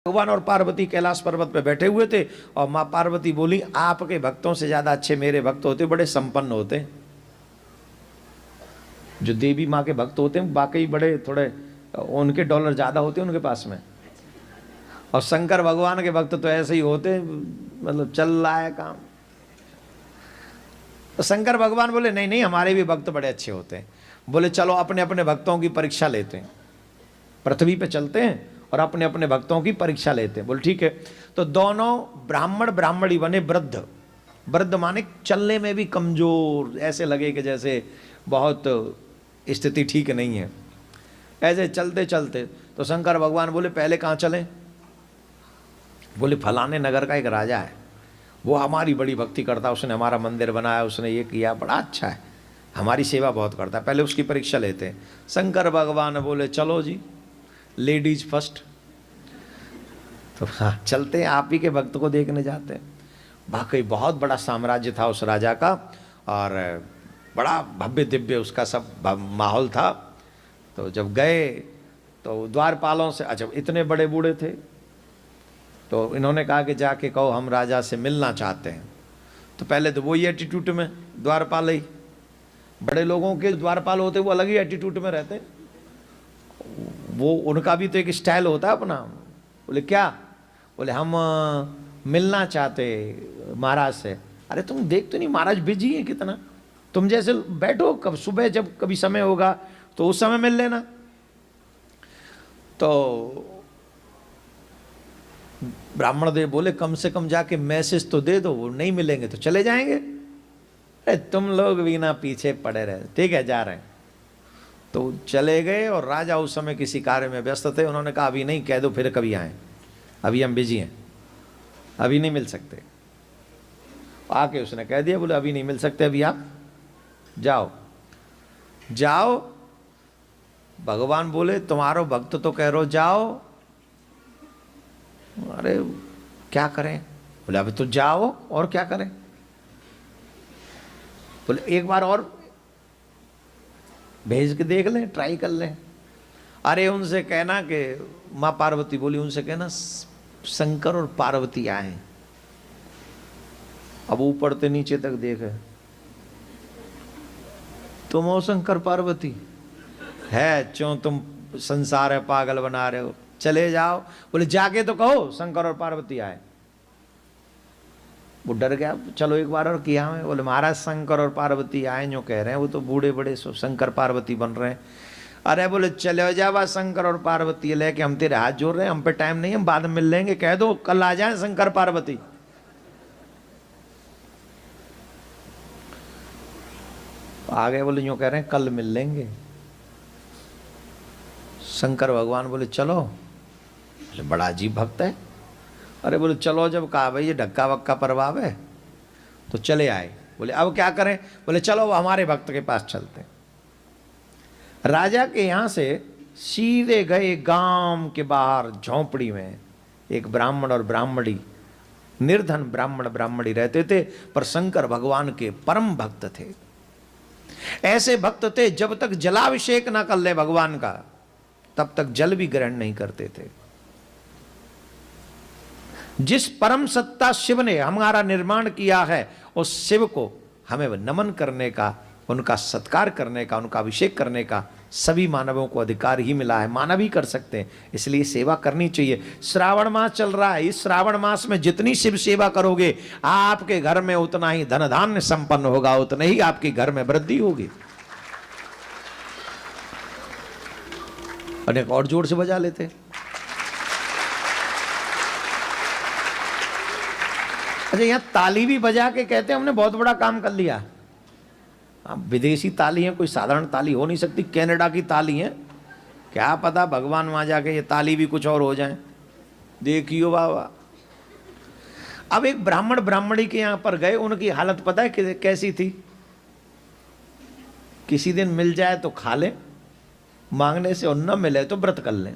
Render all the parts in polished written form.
भगवान और पार्वती कैलाश पर्वत पे बैठे हुए थे और माँ पार्वती बोली, आपके भक्तों से ज्यादा अच्छे मेरे भक्त होते, बड़े संपन्न होते। जो देवी माँ के भक्त होते हैं वाकई बड़े थोड़े उनके डॉलर ज्यादा होते हैं उनके पास में। और शंकर भगवान के भक्त तो ऐसे ही होते, मतलब चल रहा है काम। तो शंकर भगवान बोले नहीं नहीं, हमारे भी भक्त बड़े अच्छे होते हैं। बोले चलो अपने अपने भक्तों की परीक्षा लेते हैं, पृथ्वी पे चलते हैं और अपने अपने भक्तों की परीक्षा लेते हैं। बोले ठीक है। तो दोनों ब्राह्मण ब्राह्मणी बने वृद्ध। वृद्ध माने चलने में भी कमजोर, ऐसे लगे कि जैसे बहुत स्थिति ठीक नहीं है। ऐसे चलते चलते तो शंकर भगवान बोले पहले कहाँ चलें? बोले फलाने नगर का एक राजा है, वो हमारी बड़ी भक्ति करता है, उसने हमारा मंदिर बनाया, उसने ये किया, बड़ा अच्छा है, हमारी सेवा बहुत करता है, पहले उसकी परीक्षा लेते हैं। शंकर भगवान बोले चलो जी, लेडीज फर्स्ट। तो हाँ चलते हैं, आप ही के भक्त को देखने जाते हैं। वाकई बहुत बड़ा साम्राज्य था उस राजा का और बड़ा भव्य दिव्य उसका सब माहौल था। तो जब गए तो द्वारपालों से, अच्छा इतने बड़े बूढ़े थे, तो इन्होंने कहा कि जाके कहो हम राजा से मिलना चाहते हैं। तो पहले तो वही एटीट्यूड में द्वारपाल ही, बड़े लोगों के द्वारपाल होते वो अलग ही एटीट्यूड में रहते, वो उनका भी तो एक स्टाइल होता है अपना। बोले क्या? बोले हम मिलना चाहते महाराज से। अरे तुम देख तो नहीं महाराज बिजी है कितना, तुम जैसे बैठो, कब सुबह जब कभी समय होगा तो उस समय मिल लेना। तो ब्राह्मण देव बोले कम से कम जाके मैसेज तो दे दो, वो नहीं मिलेंगे तो चले जाएंगे। अरे तुम लोग भी ना पीछे पड़े रहे, ठीक है जा रहे हैं। तो चले गए और राजा उस समय किसी कार्य में व्यस्त थे। उन्होंने कहा अभी नहीं, कह दो फिर कभी आए, अभी हम बिजी हैं, अभी नहीं मिल सकते। आके उसने कह दिया, बोले अभी नहीं मिल सकते, अभी आप जाओ जाओ। भगवान बोले तुम्हारो भक्त तो कह रहे जाओ। अरे क्या करें? बोले अभी तो जाओ, और क्या करें? बोले एक बार और भेज के देख लें, ट्राई कर लें। अरे उनसे कहना कि माँ पार्वती बोली, उनसे कहना शंकर और पार्वती आए। अब ऊपर से नीचे तक देखे, तुम हो शंकर पार्वती है, क्यों तुम संसार है पागल बना रहे हो, चले जाओ। बोले जाके तो कहो शंकर और पार्वती आए। वो डर गया, चलो एक बार और किया हमें। बोले महाराज शंकर और पार्वती आए जो कह रहे हैं, वो तो बूढ़े बड़े शंकर पार्वती बन रहे हैं। अरे बोले चले जावा शंकर और पार्वती लेके, हम तेरे हाथ जोड़ रहे हैं, हम पे टाइम नहीं, हम बाद में मिल लेंगे, कह दो कल आ जाए शंकर पार्वती। आ गए, बोले यूं कह रहे हैं कल मिल लेंगे। शंकर भगवान बोले चलो। बोले बड़ा अजीब भक्त है। अरे बोले चलो, जब कहा भाई ये ढक्का वक्का परवाव है तो चले आए। बोले अब क्या करें? बोले चलो हमारे भक्त के पास चलते। राजा के यहाँ से सीधे गए गांव के बाहर झोंपड़ी में। एक ब्राह्मण और ब्राह्मणी, निर्धन ब्राह्मण ब्राह्मणी रहते थे, पर शंकर भगवान के परम भक्त थे। ऐसे भक्त थे जब तक जलाभिषेक ना कर ले भगवान का, तब तक जल भी ग्रहण नहीं करते थे। जिस परम सत्ता शिव ने हमारा निर्माण किया है, उस शिव को हमें नमन करने का, उनका सत्कार करने का, उनका अभिषेक करने का सभी मानवों को अधिकार ही मिला है। मानव ही कर सकते हैं, इसलिए सेवा करनी चाहिए। श्रावण मास चल रहा है, इस श्रावण मास में जितनी शिव सेवा करोगे, आपके घर में उतना ही धन धान्य संपन्न होगा, उतने ही आपके घर में वृद्धि होगी। अनेक और जोर से बजा लेते। अच्छा यहाँ ताली भी बजा के कहते हैं हमने बहुत बड़ा काम कर लिया। अब विदेशी ताली है, कोई साधारण ताली हो नहीं सकती, कनाडा की ताली है, क्या पता भगवान वहां जाके ये ताली भी कुछ और हो जाए। देखियो बाबा। अब एक ब्राह्मण ब्राह्मणी के यहां पर गए, उनकी हालत पता है कैसी थी? किसी दिन मिल जाए तो खा ले, मांगने से और न मिले तो व्रत कर लें।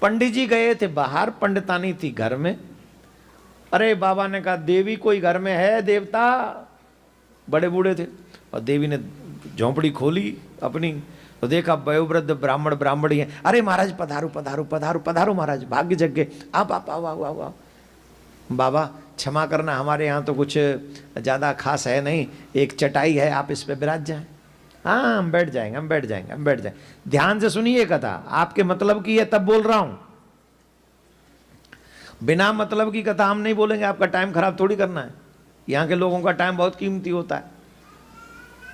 पंडित जी गए थे बाहर, पंडितानी थी घर में। अरे बाबा ने कहा देवी कोई घर में है? देवता बड़े बूढ़े थे, और देवी ने झोंपड़ी खोली अपनी, तो देखा वयोवृद्ध ब्राह्मण ब्राह्मणी है, अरे महाराज पधारो पधारो पधारो पधारो महाराज, भाग्य जग गए, आप आओ आओ आओ आओ। बाबा क्षमा करना, हमारे यहाँ तो कुछ ज़्यादा खास है नहीं, एक चटाई है, आप इस पे विराज जाएं। हाँ हम बैठ जाएंगे, हम बैठ जाएंगे, हम बैठ जाएंगे। ध्यान से सुनिए कथा, आपके मतलब की है तब बोल रहा हूं, बिना मतलब की कथा हम नहीं बोलेंगे, आपका टाइम खराब थोड़ी करना है। यहाँ के लोगों का टाइम बहुत कीमती होता है,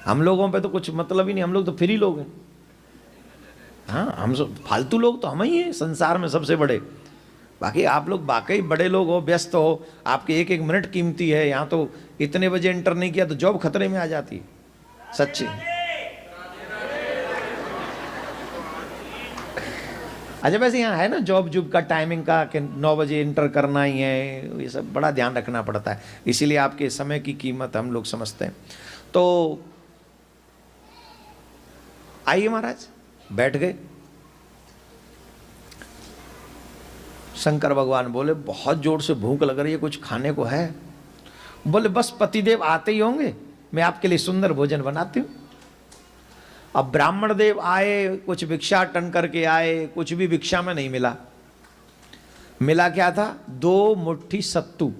हम लोगों पे तो कुछ मतलब ही नहीं, हम लोग तो फ्री लोग हैं। हाँ हम फालतू लोग तो हम ही हैं संसार में सबसे बड़े, बाकी आप लोग वाकई बड़े लोग हो, व्यस्त हो, आपके एक एक मिनट कीमती है। यहाँ तो इतने बजे एंटर नहीं किया तो जॉब खतरे में आ जाती है, सच्ची। अच्छा वैसे यहाँ है ना जॉब जूब का टाइमिंग का कि 9 बजे इंटर करना ही है, ये सब बड़ा ध्यान रखना पड़ता है, इसीलिए आपके समय की कीमत हम लोग समझते हैं। तो आइए महाराज, बैठ गए। शंकर भगवान बोले बहुत जोर से भूख लग रही है, कुछ खाने को है? बोले बस पतिदेव आते ही होंगे, मैं आपके लिए सुंदर भोजन बनाती हूँ। अब ब्राह्मण देव आए, कुछ भिक्षा टन करके आए, कुछ भी भिक्षा में नहीं मिला। मिला क्या था? 2 मुट्ठी सत्तू।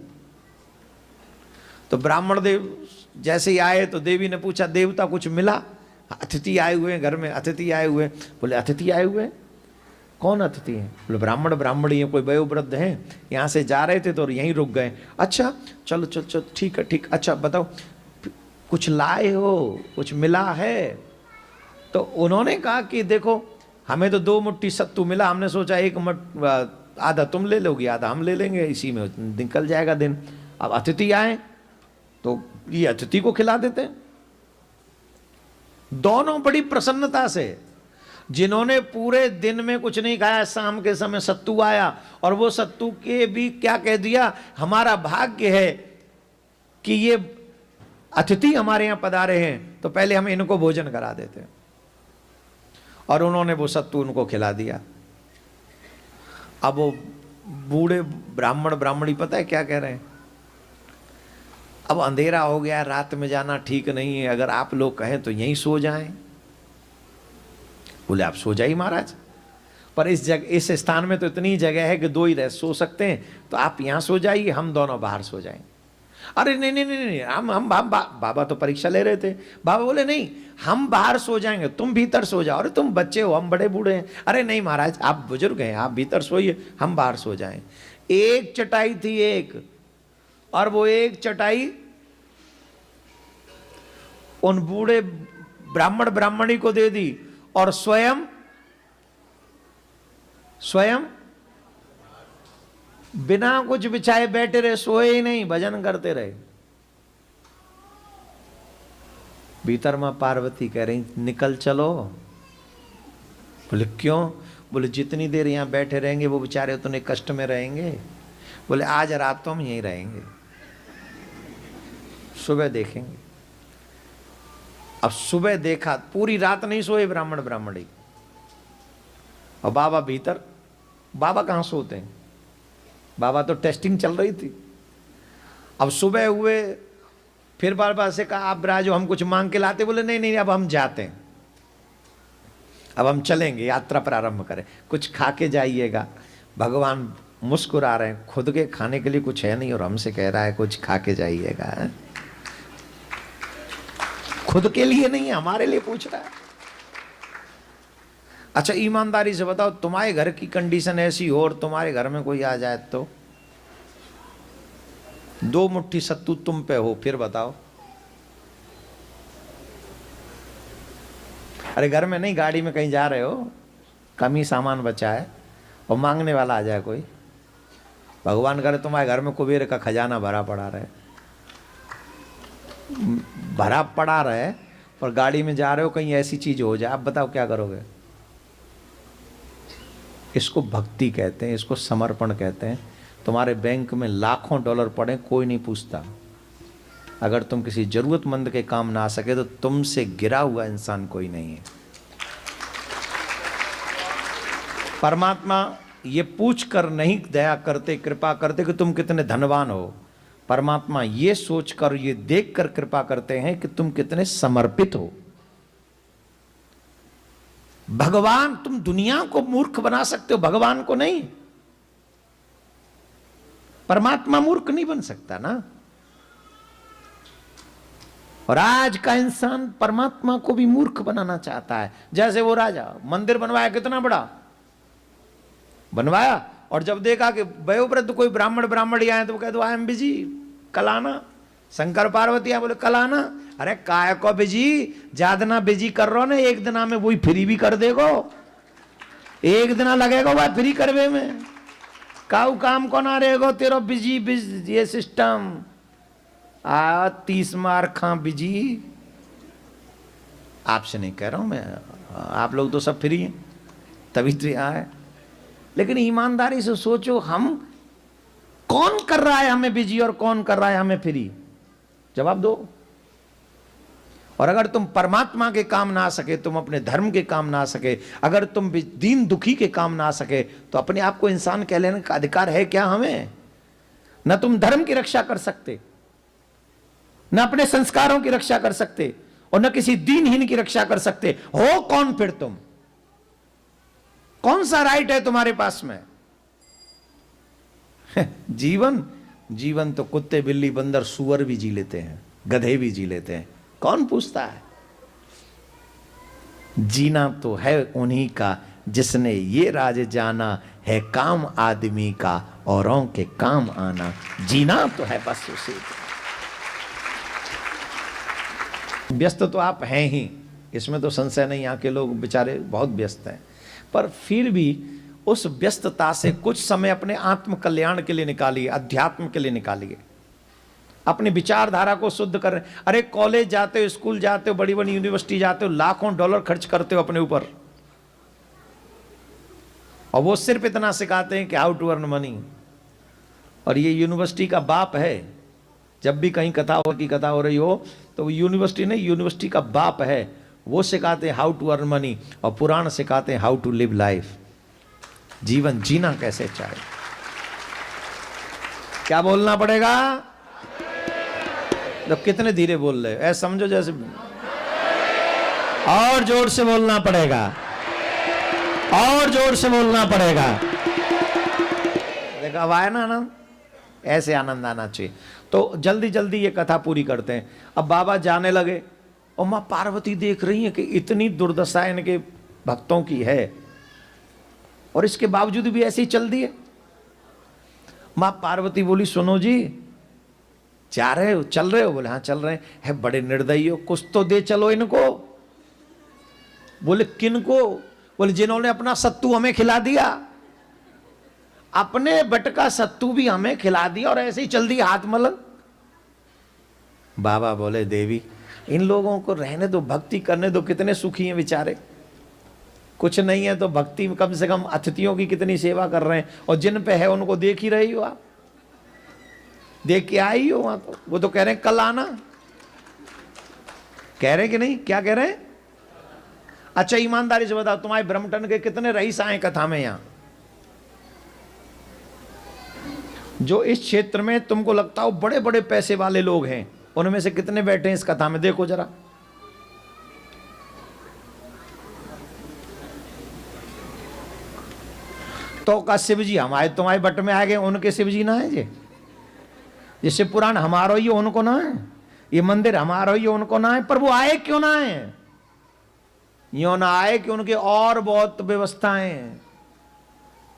तो ब्राह्मण देव जैसे ही आए तो देवी ने पूछा देवता कुछ मिला? अतिथि आए हुए हैं घर में, अतिथि आए हुए। बोले अतिथि आए हुए? कौन अतिथि हैं? बोले ब्राह्मण ब्राह्मणी है, कोई वयोवृद्ध हैं, यहाँ से जा रहे थे तो यहीं रुक गए। अच्छा चलो चलो चलो ठीक है ठीक, अच्छा बताओ कुछ लाए हो, कुछ मिला है? तो उन्होंने कहा कि देखो हमें तो 2 मुट्ठी सत्तू मिला, हमने सोचा आधा तुम ले लोगी आधा हम ले लेंगे, इसी में निकल जाएगा दिन। अब अतिथि आए तो ये अतिथि को खिला देते हैं। दोनों बड़ी प्रसन्नता से, जिन्होंने पूरे दिन में कुछ नहीं खाया, शाम के समय सत्तू आया और वो सत्तू के भी क्या कह दिया, हमारा भाग्य है कि ये अतिथि हमारे यहां पधारे हैं, तो पहले हम इनको भोजन करा देते हैं। और उन्होंने वो सत्तू उनको खिला दिया। अब वो बूढ़े ब्राह्मण ब्राह्मणी पता है क्या कह रहे हैं? अब अंधेरा हो गया, रात में जाना ठीक नहीं है, अगर आप लोग कहें तो यहीं सो जाएं। बोले आप सो जाइए महाराज, पर इस स्थान में तो इतनी जगह है कि 2 ही रह सो सकते हैं, तो आप यहाँ सो जाइए, हम दोनों बाहर सो जाएंगे। अरे नहीं नहीं नहीं, नहीं हम बाबा तो परीक्षा ले रहे थे। बाबा बोले नहीं हम बाहर सो जाएंगे, तुम भीतर सो जाओ। अरे तुम बच्चे हो, हम बड़े बूढ़े हैं। अरे नहीं महाराज आप बुजुर्ग हैं, आप भीतर सोइए, हम बाहर सो जाएं। एक चटाई थी एक, और वो एक चटाई उन बूढ़े ब्राह्मण ब्राह्मणी को दे दी, और स्वयं बिना कुछ बिछाए बैठे रहे, सोए ही नहीं, भजन करते रहे। भीतर मां पार्वती कह रही निकल चलो। बोले क्यों? बोले जितनी देर यहां बैठे रहेंगे वो बेचारे उतने कष्ट में रहेंगे। बोले आज रात तो हम यहीं रहेंगे, सुबह देखेंगे। अब सुबह देखा, पूरी रात नहीं सोए ब्राह्मण ब्राह्मणी, और बाबा भीतर। बाबा कहां सोते हैं, बाबा तो टेस्टिंग चल रही थी। अब सुबह हुए, फिर बार बार से कहा आप राजो हम कुछ मांग के लाते? बोले नहीं नहीं अब हम जाते हैं, अब हम चलेंगे, यात्रा प्रारंभ करें, कुछ खा के जाइएगा। भगवान मुस्कुरा रहे हैं, खुद के खाने के लिए कुछ है नहीं और हमसे कह रहा है कुछ खा के जाइएगा। खुद के लिए नहीं है, हमारे लिए पूछ रहा है। अच्छा ईमानदारी से बताओ, तुम्हारे घर की कंडीशन ऐसी हो और तुम्हारे घर में कोई आ जाए तो 2 मुट्ठी सत्तू तुम पे हो, फिर बताओ। अरे घर में नहीं, गाड़ी में कहीं जा रहे हो, कम ही सामान बचा है, और मांगने वाला आ जाए कोई, भगवान करे तुम्हारे घर में कुबेर का खजाना भरा पड़ा रहे, भरा पड़ा रहे, पर गाड़ी में जा रहे हो, कहीं ऐसी चीज हो जाए, आप बताओ क्या करोगे? इसको भक्ति कहते हैं, इसको समर्पण कहते हैं। तुम्हारे बैंक में लाखों डॉलर पड़े, कोई नहीं पूछता। अगर तुम किसी जरूरतमंद के काम ना आ सके तो तुमसे गिरा हुआ इंसान कोई नहीं है। परमात्मा ये पूछ कर नहीं दया करते, कृपा करते कि तुम कितने धनवान हो। परमात्मा ये सोचकर, ये देखकर कृपा करते हैं कि तुम कितने समर्पित हो। भगवान, तुम दुनिया को मूर्ख बना सकते हो, भगवान को नहीं। परमात्मा मूर्ख नहीं बन सकता ना। और आज का इंसान परमात्मा को भी मूर्ख बनाना चाहता है। जैसे वो राजा मंदिर बनवाया, कितना बड़ा बनवाया, और जब देखा कि वयोवृद्ध कोई ब्राह्मण आए तो वो कहते आई एम बिजी, कल आना। शंकर पार्वती आए, बोले कल आना। अरे काय को बिजी, ज्यादा ना बिजी कर रहा ना, एक दिन में वही फ्री भी कर देगो, एक दिन लगेगा वह फ्री करवे में, काऊ काम को ना रहेगो तेरो बिजी ये सिस्टम। 30 मार खा बिजी। आपसे नहीं कह रहा हूं मैं, आप लोग तो सब फ्री हैं, तभी तो यहाँ है। लेकिन ईमानदारी से सोचो, हम कौन कर रहा है हमें बिजी और कौन कर रहा है हमें फ्री? जवाब दो। और अगर तुम परमात्मा के काम ना आ सके, तुम अपने धर्म के काम ना आ सके, अगर तुम दीन दुखी के काम ना आ सके, तो अपने आप को इंसान कह लेने का अधिकार है क्या हमें? न तुम धर्म की रक्षा कर सकते, न अपने संस्कारों की रक्षा कर सकते, और न किसी दीनहीन की रक्षा कर सकते हो। कौन फिर तुम? कौन सा राइट है तुम्हारे पास में? जीवन तो कुत्ते बिल्ली बंदर सुअर भी जी लेते हैं, गधे भी जी लेते हैं, कौन पूछता है? जीना तो है उन्हीं का जिसने ये राज जाना है, काम आदमी का औरों के काम आना। जीना तो है बस उसी का। व्यस्त तो आप हैं ही, इसमें तो संशय नहीं। यहाँ के लोग बेचारे बहुत व्यस्त हैं, पर फिर भी उस व्यस्तता से कुछ समय अपने आत्म कल्याण के लिए निकालिए, अध्यात्म के लिए निकालिए, अपनी विचारधारा को शुद्ध कर। अरे कॉलेज जाते हो, स्कूल जाते हो, बड़ी बड़ी यूनिवर्सिटी जाते हो, लाखों डॉलर खर्च करते हो अपने ऊपर, और वो सिर्फ इतना सिखाते हैं कि हाउ टू अर्न मनी। और ये यूनिवर्सिटी का बाप है। जब भी कहीं कथा हो रही हो तो यूनिवर्सिटी नहीं, यूनिवर्सिटी का बाप है। वो सिखाते हैं हाउ टू अर्न मनी, और पुराण सिखाते हैं हाउ टू लिव लाइफ, जीवन जीना कैसे चाहे। क्या बोलना पड़ेगा? तो कितने धीरे बोल रहे हो, ऐसा समझो जैसे, और जोर से बोलना पड़ेगा, और जोर से बोलना पड़ेगा। देखा, अब आया ना आनंद? ऐसे आनंद आना चाहिए। तो जल्दी जल्दी ये कथा पूरी करते हैं। अब बाबा जाने लगे, और माँ पार्वती देख रही है कि इतनी दुर्दशा इनके भक्तों की है, और इसके बावजूद भी ऐसे ही चल दिए। माँ पार्वती बोली, सुनो जी, जा रहे हो, चल रहे हो? बोले हाँ चल रहे हैं। बड़े निर्दयी हो, कुछ तो दे चलो इनको। बोले किन को? बोले जिन्होंने अपना सत्तू हमें खिला दिया, अपने बटका सत्तू भी हमें खिला दिया, और ऐसे ही चल दिया हाथ मलंग। बाबा बोले, देवी इन लोगों को रहने दो, भक्ति करने दो, कितने सुखी हैं बेचारे। कुछ नहीं है तो भक्ति में कम से कम अतिथियों की कितनी सेवा कर रहे हैं, और जिन पे है उनको देख ही रही हो आप, देख के आई हो वहां। तो वो तो कह रहे हैं कल आना, कह रहे कि नहीं? क्या कह रहे हैं? अच्छा ईमानदारी से बताओ, तुम्हारे ब्रह्मटन के कितने रईस आए कथा में? यहां जो इस क्षेत्र में तुमको लगता हो बड़े बड़े पैसे वाले लोग हैं, उनमें से कितने बैठे हैं इस कथा में? देखो जरा। तो का शिव जी हमारे तुम्हारे बट में आ गए, उनके शिव जी ना है जे? जिससे पुराण हमारो ही उनको ना है, ये मंदिर हमारो ही उनको ना है। पर वो आए क्यों ना है? यो ना आए कि उनके और बहुत व्यवस्थाएं हैं।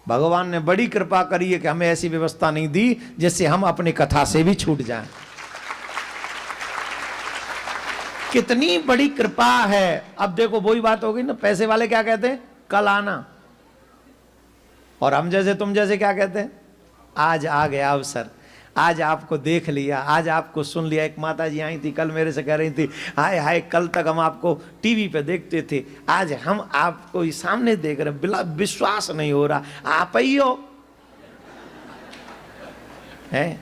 भगवान ने बड़ी कृपा करी है कि हमें ऐसी व्यवस्था नहीं दी जिससे हम अपनी कथा से भी छूट जाएं। कितनी बड़ी कृपा है। अब देखो वही बात हो गई ना, पैसे वाले क्या कहते हैं? कल आना। और हम जैसे तुम जैसे क्या कहते हैं? आज आ गया अवसर, आज आपको देख लिया, आज आपको सुन लिया। एक माता जी आई थी कल, मेरे से कह रही थी, हाय हाय कल तक हम आपको टीवी पे देखते थे, आज हम आपको ही सामने देख रहे, बिना विश्वास नहीं हो रहा, आप ही हो। है?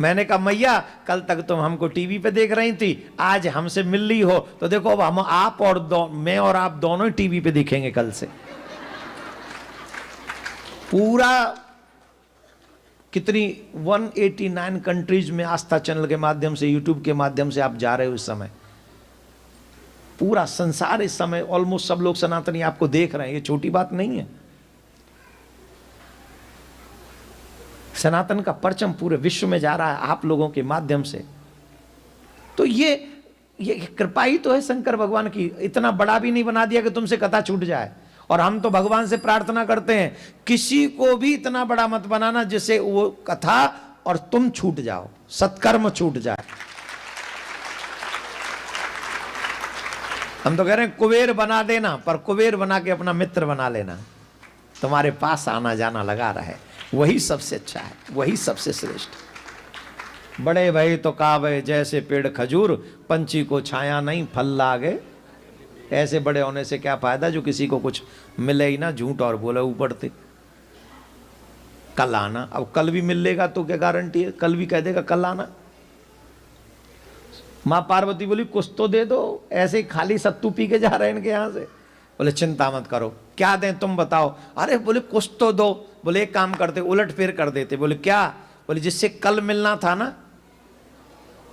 मैंने कहा मैया कल तक तुम हमको टीवी पे देख रही थी, आज हमसे मिल ली हो, तो देखो अब हम आप और मैं और आप दोनों ही टीवी पे दिखेंगे कल से। पूरा कितनी 189 कंट्रीज में आस्था चैनल के माध्यम से, यूट्यूब के माध्यम से आप जा रहे हो इस समय। पूरा संसार इस समय ऑलमोस्ट सब लोग सनातनी आपको देख रहे हैं, ये छोटी बात नहीं है। सनातन का परचम पूरे विश्व में जा रहा है आप लोगों के माध्यम से। तो ये कृपा ही तो है शंकर भगवान की। इतना बड़ा भी नहीं बना दिया कि तुमसे कथा छूट जाए। और हम तो भगवान से प्रार्थना करते हैं किसी को भी इतना बड़ा मत बनाना जिससे वो कथा और तुम छूट जाओ, सत्कर्म छूट जाए। हम तो कह रहे हैं कुबेर बना देना, पर कुबेर बना के अपना मित्र बना लेना, तुम्हारे पास आना जाना लगा रहे, वही सबसे अच्छा है, वही सबसे श्रेष्ठ। बड़े भई तो कावे जैसे पेड़ खजूर, पंछी को छाया नहीं फल लागे। ऐसे बड़े होने से क्या फायदा जो किसी को कुछ मिले ही ना, झूठ और बोले ऊपर से। कल आना, अब कल भी मिल लेगा तो क्या गारंटी है, कल भी कह देगा कल आना। माँ पार्वती बोली कुछ तो दे दो, ऐसे ही खाली सत्तू पी के जा रहे हैं इनके यहां से। बोले चिंता मत करो, क्या दें तुम बताओ। अरे बोले कुछ तो दो। बोले एक काम करते, उलट फेर कर देते। बोले क्या? बोले जिससे कल मिलना था ना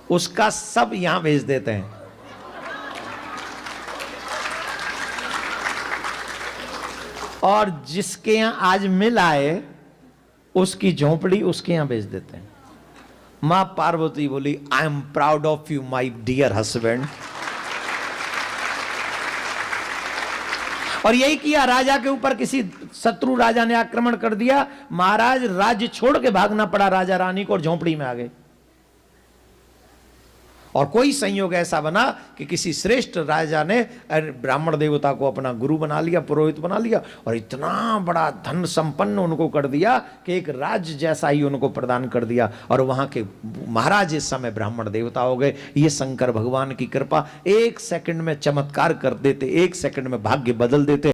उसका सब यहां भेज देते हैं। और जिसके यहां आज मिल आए उसकी झोंपड़ी उसके यहां भेज देते हैं। मां पार्वती बोली I am proud of you my dear husband. और यही किया, राजा के ऊपर किसी शत्रु राजा ने आक्रमण कर दिया, महाराज राज्य छोड़ के भागना पड़ा राजा रानी को और झोंपड़ी में आ गए। और कोई संयोग ऐसा बना कि किसी श्रेष्ठ राजा ने ब्राह्मण देवता को अपना गुरु बना लिया, पुरोहित बना लिया, और इतना बड़ा धन संपन्न उनको कर दिया कि एक राज्य जैसा ही उनको प्रदान कर दिया। और वहां के महाराज इस समय ब्राह्मण देवता हो गए। ये शंकर भगवान की कृपा, एक सेकंड में चमत्कार कर देते, एक सेकंड में भाग्य बदल देते।